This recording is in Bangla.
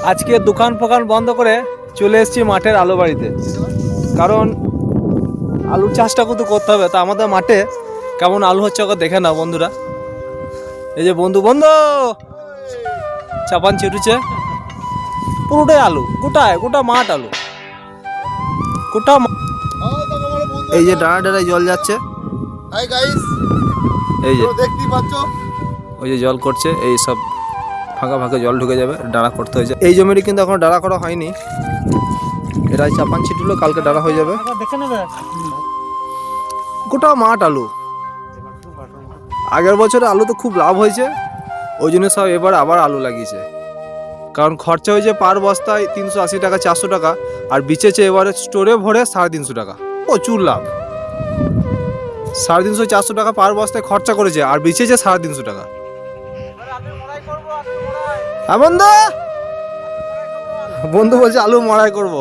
আজকে দোকান ফোকান বন্ধ করে চলে এসেছি মাঠের আলু বাড়িতে, কারণ আলুর চাষটা কিন্তু করতে হবে। তা আমাদের মাঠে কেমন আলু হচ্ছে ওকে দেখে নাও বন্ধুরা। এই যে বন্ধু বন্ধু চাপান ছিটুছে, পুরোটাই আলু, গোটা মাঠ আলু, এই যে ডানা ডানায় জল যাচ্ছে, হাই গাইস, এই যে দেখতেই পাচ্ছ ওই যে জল করছে, এই সব ফাঁকা ফাঁকা জল ঢুকে যাবে, ডানা করতে হয়েছে। এই জমিটি কিন্তু এখন ডানা করা হয়নি, এটা চাপান ছিটুলো, কালকে ডানা হয়ে যাবে। গোটা মাঠ আলু, আগের বছরে আলু তো খুব লাভ হয়েছে, ওই জন্য সব এবার আবার আলু লাগিয়েছে। কারণ খরচা হয়েছে পার বস্তায় 380 টাকা 400 টাকা, আর বিচেছে এবারে স্টোরে ভরে 350 টাকা, প্রচুর লাভ। 350 400 টাকা পার বস্তায় খরচা করেছে, আর বিচেছে 350 টাকা। হ্যাঁ বন্ধু, বন্ধু বলছে আলু মড়াই করবো।